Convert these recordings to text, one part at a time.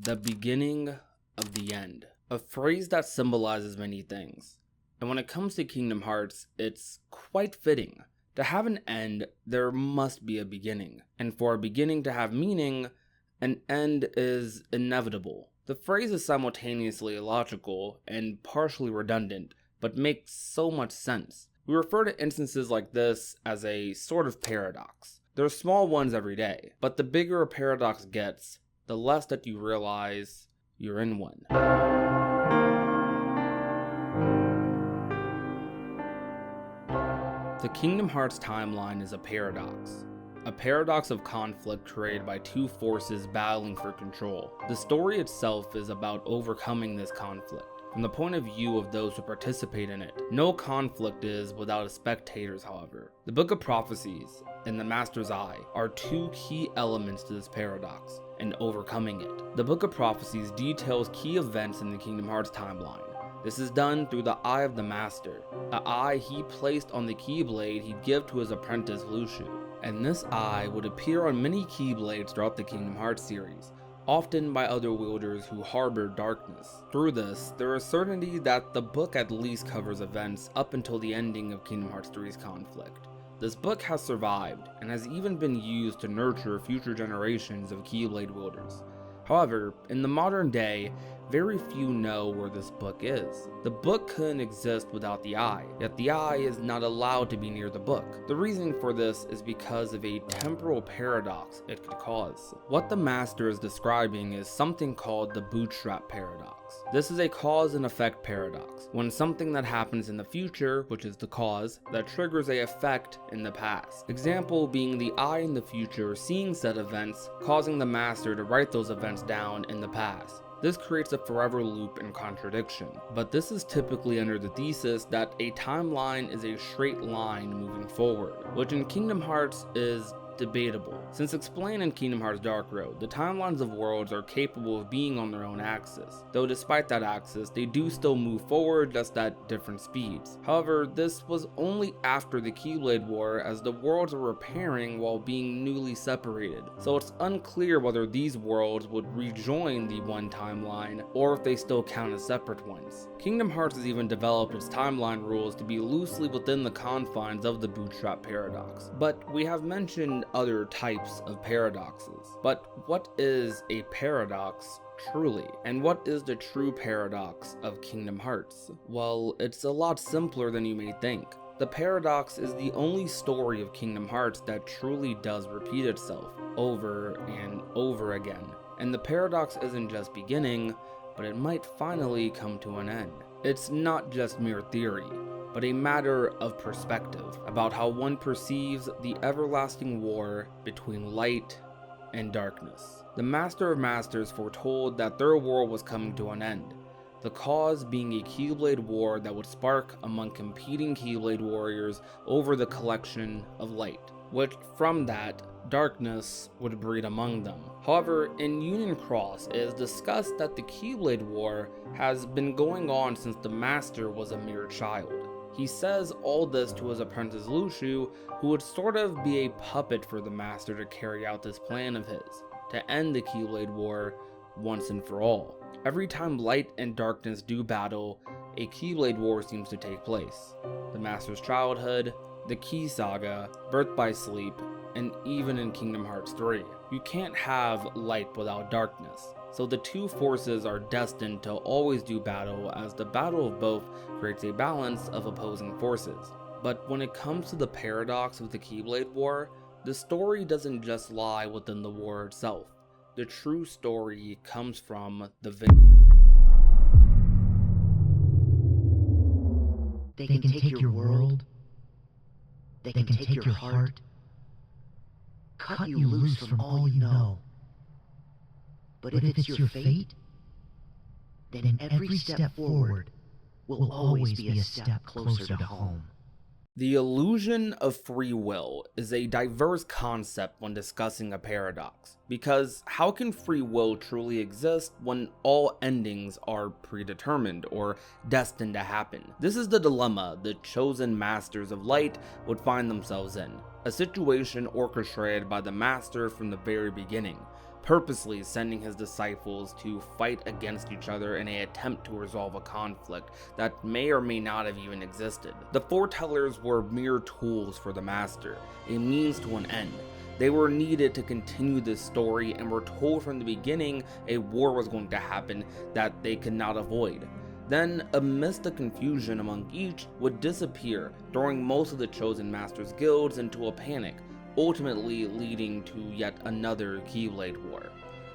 The beginning of the end. A phrase that symbolizes many things. And when it comes to Kingdom Hearts, it's quite fitting. To have an end, there must be a beginning. And for a beginning to have meaning, an end is inevitable. The phrase is simultaneously illogical and partially redundant, but makes so much sense. We refer to instances like this as a sort of paradox. There are small ones every day, but the bigger a paradox gets, the less that you realize you're in one. The Kingdom Hearts timeline is a paradox of conflict created by two forces battling for control. The story itself is about overcoming this conflict. From the point of view of those who participate in it, no conflict is without its spectators, however. The Book of Prophecies and the Master's Eye are two key elements to this paradox, and overcoming it. The Book of Prophecies details key events in the Kingdom Hearts timeline. This is done through the Eye of the Master, an eye he placed on the Keyblade he'd give to his apprentice Luxu. And this eye would appear on many Keyblades throughout the Kingdom Hearts series, often by other wielders who harbor darkness. Through this, there is certainty that the book at least covers events up until the ending of Kingdom Hearts 3's conflict. This book has survived, and has even been used to nurture future generations of Keyblade wielders. However, in the modern day, very few know where this book is. The book couldn't exist without the eye, yet the eye is not allowed to be near the book. The reason for this is because of a temporal paradox it could cause. What the Master is describing is something called the bootstrap paradox. This is a cause and effect paradox, when something that happens in the future, which is the cause, that triggers a effect in the past. Example being the eye in the future seeing said events, causing the Master to write those events down in the past. This creates a forever loop and contradiction, but this is typically under the thesis that a timeline is a straight line moving forward, which in Kingdom Hearts is debatable. Since explained in Kingdom Hearts Dark Road, the timelines of worlds are capable of being on their own axis, though despite that axis, they do still move forward, just at different speeds. However, this was only after the Keyblade War, as the worlds were repairing while being newly separated, so it's unclear whether these worlds would rejoin the one timeline, or if they still count as separate ones. Kingdom Hearts has even developed its timeline rules to be loosely within the confines of the bootstrap paradox, but we have mentioned other types of paradoxes. But what is a paradox truly? And what is the true paradox of Kingdom Hearts? Well, it's a lot simpler than you may think. The paradox is the only story of Kingdom Hearts that truly does repeat itself over and over again. And the paradox isn't just beginning, but it might finally come to an end. It's not just mere theory, but a matter of perspective about how one perceives the everlasting war between light and darkness. The Master of Masters foretold that their war was coming to an end, the cause being a Keyblade war that would spark among competing Keyblade warriors over the collection of light, which from that, darkness would breed among them. However, in Union Cross, it is discussed that the Keyblade War has been going on since the Master was a mere child. He says all this to his apprentice Luxu, who would sort of be a puppet for the Master to carry out this plan of his, to end the Keyblade War once and for all. Every time light and darkness do battle, a Keyblade War seems to take place. The Master's childhood, the Key Saga, Birth by Sleep, and even in Kingdom Hearts 3. You can't have light without darkness, so the two forces are destined to always do battle, as the battle of both creates a balance of opposing forces. But when it comes to the paradox of the Keyblade War, the story doesn't just lie within the war itself. The true story comes from the They can take your world. They can take your heart. Cut you loose from all you know. But if it's your fate, then every step forward will always be a step closer to home. The illusion of free will is a diverse concept when discussing a paradox, because how can free will truly exist when all endings are predetermined or destined to happen? This is the dilemma the chosen masters of light would find themselves in, a situation orchestrated by the Master from the very beginning, purposely sending his disciples to fight against each other in an attempt to resolve a conflict that may or may not have even existed. The foretellers were mere tools for the Master, a means to an end. They were needed to continue this story and were told from the beginning a war was going to happen that they could not avoid. Then, amidst the confusion among each, would disappear, throwing most of the Chosen Master's guilds into a panic, ultimately leading to yet another Keyblade War.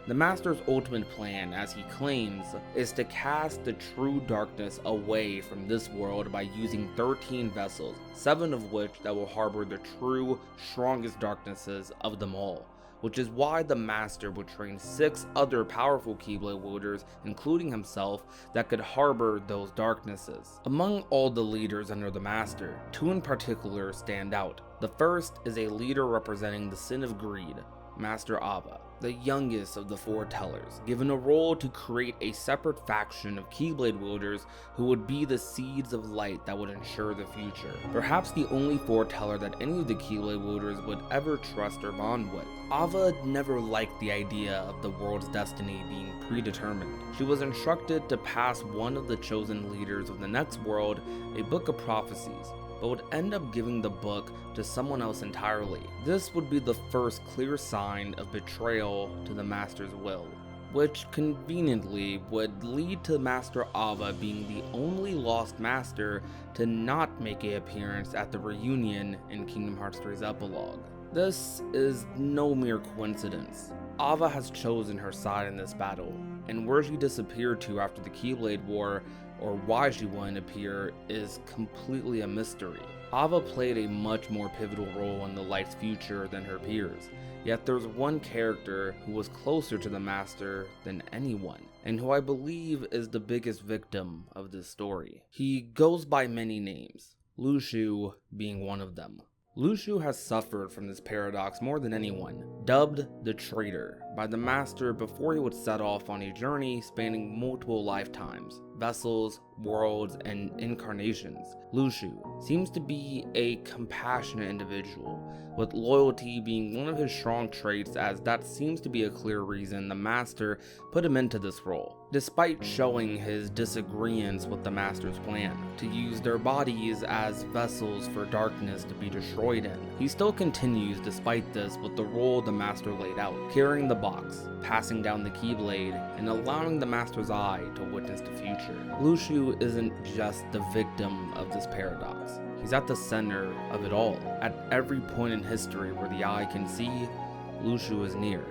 The Master's ultimate plan, as he claims, is to cast the true darkness away from this world by using 13 vessels, 7 of which that will harbor the true, strongest darknesses of them all, which is why the Master would train 6 other powerful Keyblade wielders, including himself, that could harbor those darknesses. Among all the leaders under the Master, 2 in particular stand out. The first is a leader representing the sin of greed, Master Ava, the youngest of the foretellers, given a role to create a separate faction of Keyblade wielders who would be the seeds of light that would ensure the future. Perhaps the only foreteller that any of the Keyblade wielders would ever trust or bond with. Ava never liked the idea of the world's destiny being predetermined. She was instructed to pass one of the chosen leaders of the next world a book of prophecies, but would end up giving the book to someone else entirely. This would be the first clear sign of betrayal to the Master's will, which conveniently would lead to Master Ava being the only lost Master to not make an appearance at the reunion in Kingdom Hearts 3's epilogue. This is no mere coincidence. Ava has chosen her side in this battle, and where she disappeared to after the Keyblade War, or why she wouldn't appear, is completely a mystery. Ava played a much more pivotal role in the Light's future than her peers, yet there's one character who was closer to the Master than anyone, and who I believe is the biggest victim of this story. He goes by many names, Luxu being one of them. Luxu has suffered from this paradox more than anyone, dubbed the Traitor by the Master before he would set off on a journey spanning multiple lifetimes, vessels, worlds, and incarnations. Luxu seems to be a compassionate individual, with loyalty being one of his strong traits, as that seems to be a clear reason the Master put him into this role. Despite showing his disagreements with the Master's plan to use their bodies as vessels for darkness to be destroyed in, he still continues despite this with the role the Master laid out, carrying the box, passing down the Keyblade, and allowing the Master's eye to witness the future. Luxu isn't just the victim of this paradox. He's at the center of it all. At every point in history where the eye can see, Luxu is near.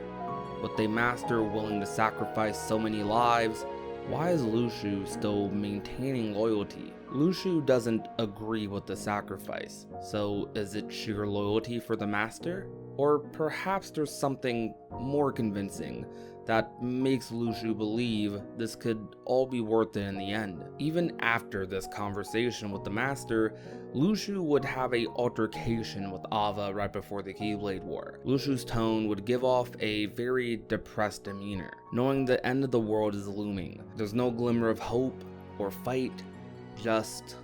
With a Master willing to sacrifice so many lives, why is Luxu still maintaining loyalty? Luxu doesn't agree with the sacrifice, so is it sheer loyalty for the Master? Or perhaps there's something more convincing that makes Luxu believe this could all be worth it in the end. Even after this conversation with the Master, Luxu would have an altercation with Ava right before the Keyblade War. Luxu's tone would give off a very depressed demeanor, knowing the end of the world is looming. There's no glimmer of hope or fight, just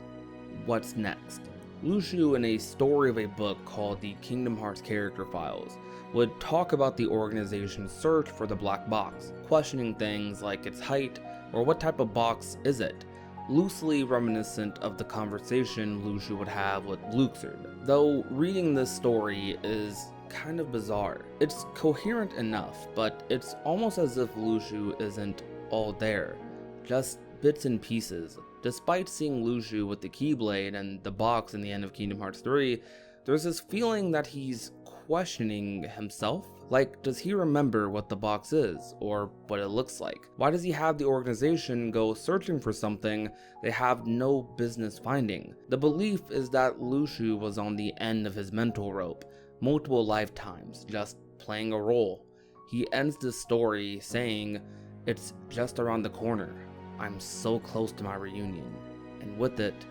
what's next. Luxu, in a story of a book called the Kingdom Hearts Character Files, would talk about the organization's search for the black box, questioning things like its height or what type of box is it, loosely reminiscent of the conversation Luxu would have with Luxu. Though reading this story is kind of bizarre. It's coherent enough, but it's almost as if Luxu isn't all there, just bits and pieces. Despite seeing Luxu with the Keyblade and the box in the end of Kingdom Hearts 3, there's this feeling that he's questioning himself. Like, does he remember what the box is, or what it looks like? Why does he have the organization go searching for something they have no business finding? The belief is that Luxu was on the end of his mental rope, multiple lifetimes, just playing a role. He ends this story saying, "It's just around the corner. I'm so close to my reunion, and with it,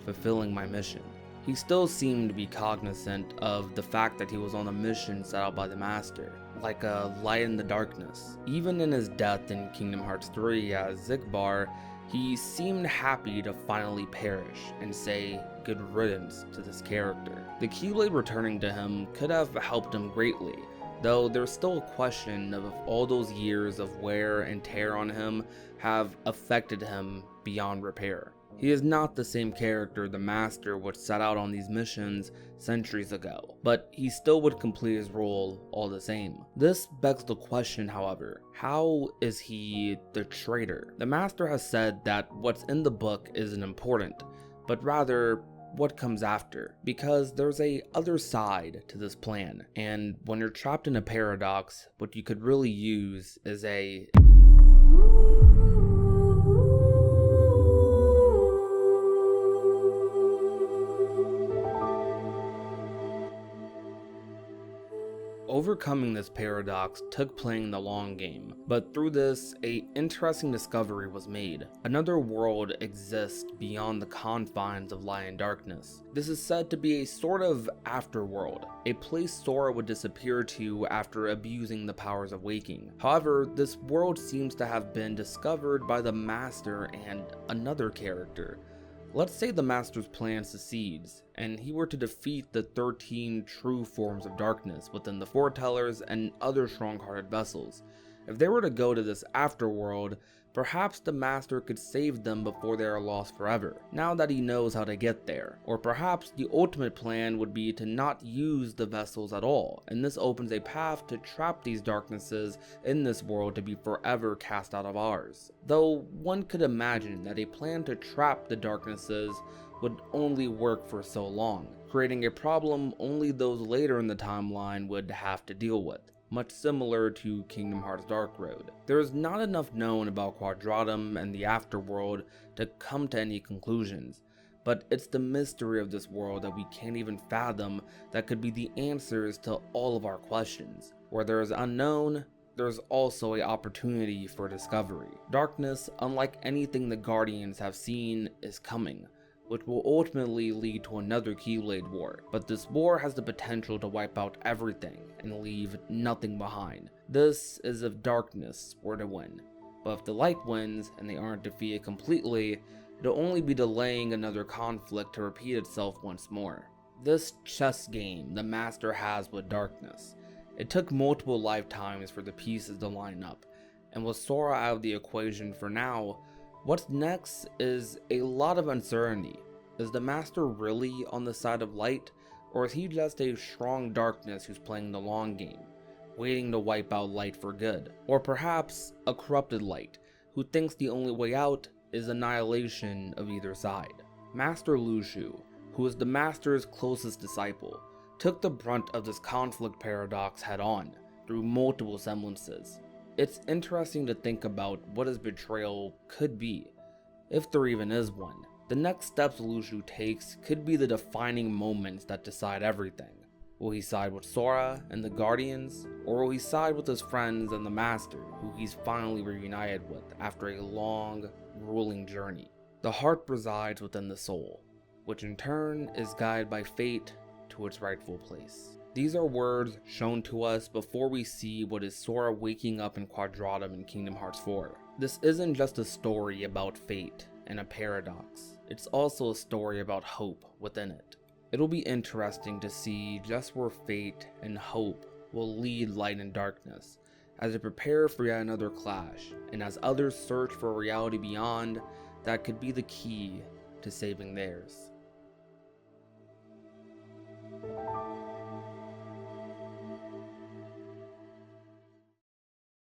fulfilling my mission." He still seemed to be cognizant of the fact that he was on a mission set out by the Master, like a light in the darkness. Even in his death in Kingdom Hearts 3 as Xigbar, he seemed happy to finally perish and say good riddance to this character. The Keyblade returning to him could have helped him greatly, though there's still a question of if all those years of wear and tear on him have affected him beyond repair. He is not the same character the Master would set out on these missions centuries ago, but he still would complete his role all the same. This begs the question, however, how is he the traitor? The Master has said that what's in the book isn't important, but rather what comes after, because there's a other side to this plan, and when you're trapped in a paradox, what you could really use is a Overcoming this paradox took playing the long game, but through this, an interesting discovery was made. Another world exists beyond the confines of light and darkness. This is said to be a sort of afterworld, a place Sora would disappear to after abusing the powers of waking. However, this world seems to have been discovered by the Master and another character. Let's say the Master's plan succeeds, and he were to defeat the 13 true forms of darkness within the foretellers and other strong-hearted vessels. If they were to go to this afterworld, perhaps the Master could save them before they are lost forever, now that he knows how to get there. Or perhaps the ultimate plan would be to not use the vessels at all, and this opens a path to trap these darknesses in this world to be forever cast out of ours. Though one could imagine that a plan to trap the darknesses would only work for so long, creating a problem only those later in the timeline would have to deal with, much similar to Kingdom Hearts Dark Road. There is not enough known about Quadratum and the Afterworld to come to any conclusions, but it's the mystery of this world that we can't even fathom that could be the answers to all of our questions. Where there is unknown, there's also an opportunity for discovery. Darkness, unlike anything the Guardians have seen, is coming, which will ultimately lead to another Keyblade War, but this war has the potential to wipe out everything and leave nothing behind. This is if darkness were to win, but if the light wins and they aren't defeated completely, it'll only be delaying another conflict to repeat itself once more. This chess game the Master has with darkness, it took multiple lifetimes for the pieces to line up, and with Sora out of the equation for now, what's next is a lot of uncertainty. Is the Master really on the side of light, or is he just a strong darkness who's playing the long game, waiting to wipe out light for good? Or perhaps a corrupted light, who thinks the only way out is annihilation of either side. Master Luxu, who is the Master's closest disciple, took the brunt of this conflict paradox head on, through multiple semblances. It's interesting to think about what his betrayal could be, if there even is one. The next steps Luxu takes could be the defining moments that decide everything. Will he side with Sora and the Guardians, or will he side with his friends and the Master, who he's finally reunited with after a long, grueling journey? The heart resides within the soul, which in turn is guided by fate to its rightful place. These are words shown to us before we see what is Sora waking up in Quadratum in Kingdom Hearts 4. This isn't just a story about fate and a paradox, it's also a story about hope within it. It'll be interesting to see just where fate and hope will lead light and darkness, as they prepare for yet another clash, and as others search for a reality beyond that could be the key to saving theirs.